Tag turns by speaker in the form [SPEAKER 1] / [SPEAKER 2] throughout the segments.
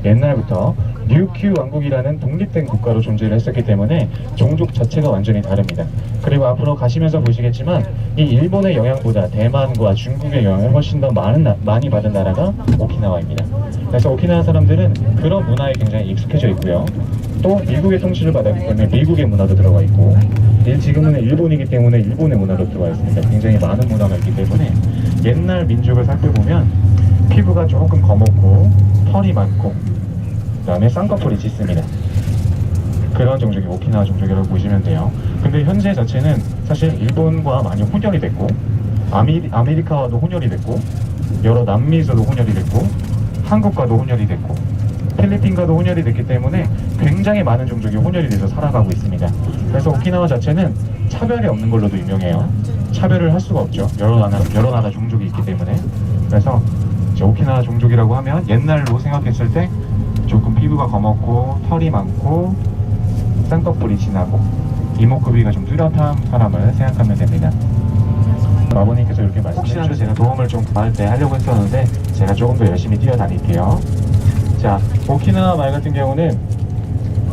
[SPEAKER 1] 옛날부터 ryukyu 왕국이라는 독립된 국가로 존재를 했었기 때문에 종족 자체가 완전히 다릅니다. 그리고 앞으로 가시면서 보시겠지만 이 일본의 영향보다 대만과 중국의 영향을 훨씬 더 많이 받은 나라가 오키나와입니다. 그래서 오키나와 사람들은 그런 문화에 굉장히 익숙해져 있고요. 또 미국의 통치를 받았기 때문에 미국의 문화도 들어가 있고, 지금은 일본이기 때문에 일본의 문화도 들어가 있습니다. 굉장히 많은 문화가 있기 때문에 옛날 민족을 살펴보면 피부가 조금 검었고 털이 많고 그 다음에 쌍꺼풀이 짙습니다. 그런 종족이 오키나와 종족이라고 보시면 돼요. 근데 현재 자체는 사실 일본과 많이 혼혈이 됐고 아메리카와도 혼혈이 됐고 여러 남미에서도 혼혈이 됐고 한국과도 혼혈이 됐고 필리핀과도 혼혈이 됐기 때문에 굉장히 많은 종족이 혼혈이 돼서 살아가고 있습니다. 그래서 오키나와 자체는 차별이 없는 걸로도 유명해요. 차별을 할 수가 없죠. 여러 나라 종족이 있기 때문에. 그래서 오키나와 종족이라고 하면 옛날로 생각했을 때 조금 피부가 검었고 털이 많고 쌍꺼풀이 진하고 이목구비가 좀 뚜렷한 사람을 생각하면 됩니다. 아버님께서 이렇게 말씀해주셔서 제가 도움을 좀 구할 때 하려고 했었는데 제가 조금 더 열심히 뛰어다닐게요. 자, 오키나와 말 같은 경우는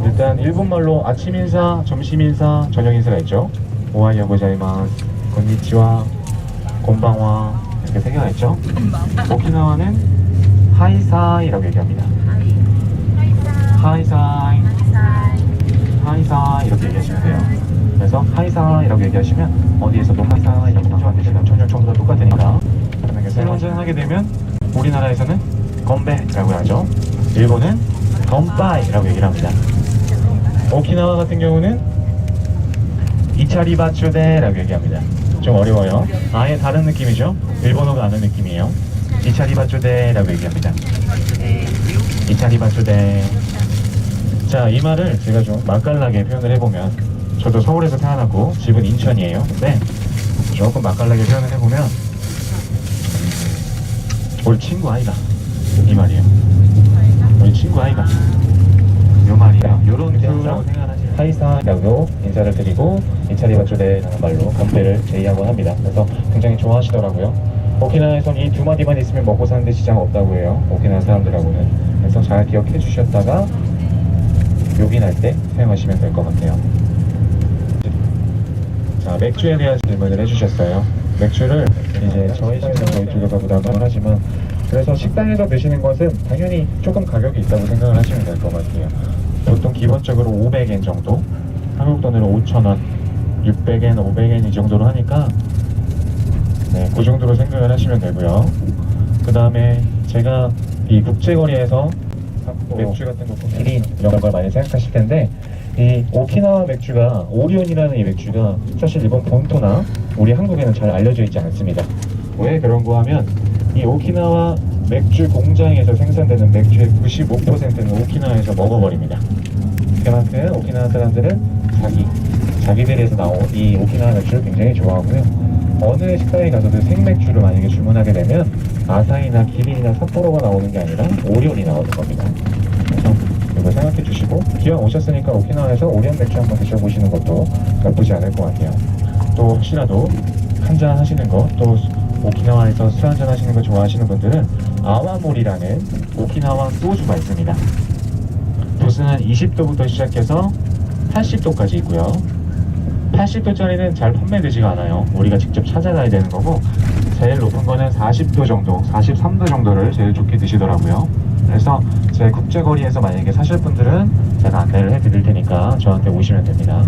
[SPEAKER 1] 일단 일본말로 아침 인사, 점심 인사, 저녁 인사가 있죠. 오하요 고자이마스, konnichiwa, 곤방와 이렇게 세 개가 있죠. 오키나와는 하이사이라고 얘기합니다. 하이사이, 하이사이 이렇게 얘기하시면 돼요. 그래서 하이사이라고 얘기하시면 어디에서도 하이사이라고 하시면 안 되죠. 전혀 다 똑같으니까. 설명을 하게 되면 우리나라에서는 건배라고 하죠. 일본은 건빠이라고 얘기를 합니다. 오키나와 같은 경우는 이차리바추데라고 얘기합니다. 좀 어려워요. 아예 다른 느낌이죠. 일본어가 아는 느낌이에요. 이차리바추데라고 얘기합니다. 이차리바추데. 자, 이 말을 제가 좀 맛깔나게 표현을 해보면, 저도 서울에서 태어났고 집은 인천이에요. 근데 조금 맛깔나게 표현을 해보면 우리 친구 아이가 이 말이에요. 우리 친구 아이가 요 말이에요. 요런 표현이라고 생각하시면 하이사라고 인사를 드리고 이차리바추데라는 말로 건배를 제의하곤 합니다. 그래서 굉장히 좋아하시더라고요. 오키나와에선 이 두 마디만 있으면 먹고 사는데 지장 없다고 해요. 오키나와 사람들하고는. 그래서 잘 기억해 주셨다가 요긴할 때 사용하시면 될 것 같아요. 자, 맥주에 대한 질문을 해주셨어요. 맥주를 이제 저희 쪽에서 부담을 하지만, 그래서 식당에서 드시는 것은 당연히 조금 가격이 있다고 생각을 하시면 될 것 같아요. 보통 기본적으로 500엔 정도, 한국 돈으로 5,000원, 600엔, 500엔 이 정도로 하니까 네, 그 정도로 생각을 하시면 되고요. 그 다음에 제가 이 국제거리에서 맥주 같은 거 기린 이런 걸 많이 생각하실 텐데, 이 오키나와 맥주가 오리온이라는 이 맥주가 사실 일본 본토나 우리 한국에는 잘 알려져 있지 않습니다. 왜 그런 거 하면 이 오키나와 맥주 공장에서 생산되는 맥주의 95%는 오키나와에서 먹어버립니다. 그만큼 오키나와 사람들은 자기들에서 나온 이 오키나와 맥주를 굉장히 좋아하고요. 어느 식당에 가서도 생맥주를 만약에 주문하게 되면 아사히나 기린이나 삿포로가 나오는 게 아니라 오리온이 나오는 겁니다. 그래서 이거 생각해 주시고, 기왕 오셨으니까 오키나와에서 오리온 맥주 한번 드셔보시는 것도 나쁘지 않을 것 같아요. 또 혹시라도 한잔 하시는 거, 또 오키나와에서 술 한잔 하시는 거 좋아하시는 분들은 아와모리라는 오키나와 소주가 있습니다. 도수는 20도부터 시작해서 80도까지 있고요. 80도짜리는 잘 판매되지가 않아요. 우리가 직접 찾아가야 되는 거고, 제일 높은 거는 40도 정도, 43도 정도를 제일 좋게 드시더라고요. 그래서 제 국제거리에서 만약에 사실 분들은 제가 안내를 해드릴 테니까 저한테 오시면 됩니다.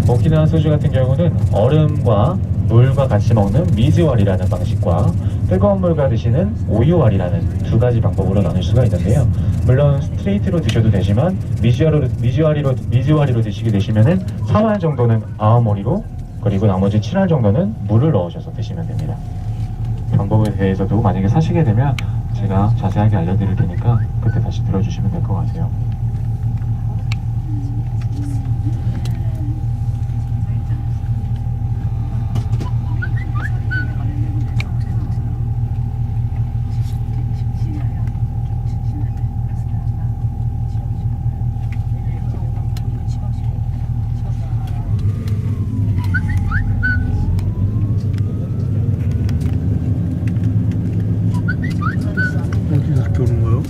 [SPEAKER 1] 오키나와 소주 같은 경우는 얼음과 물과 같이 먹는 미즈와리라는 방식과 뜨거운 물과 드시는 오유와리라는 두 가지 방법으로 나눌 수가 있는데요. 물론 스트레이트로 드셔도 되지만 미즈와리로 드시게 되시면은 3알 정도는 아와모리로, 그리고 나머지 7알 정도는 물을 넣으셔서 드시면 됩니다. 방법에 대해서도 만약에 사시게 되면 제가 자세하게 알려드릴 테니까 그때 다시 들어주시면 될 것 같아요.
[SPEAKER 2] 어디서 이렇게 오는 거요?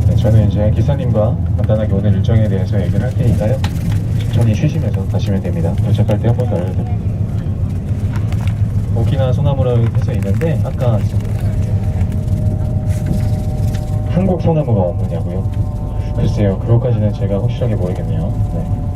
[SPEAKER 1] 네, 저는 이제 기사님과 간단하게 오늘 일정에 대해서 얘기를 할 테니까요. 천천히 쉬시면서 가시면 됩니다. 도착할 때 한 번 더 알려드릴게요. 오키나와 소나무라고 해서 있는데 아까 한국 소나무가 없느냐고요? 글쎄요, 그것까지는 제가 확실하게 모르겠네요. 네.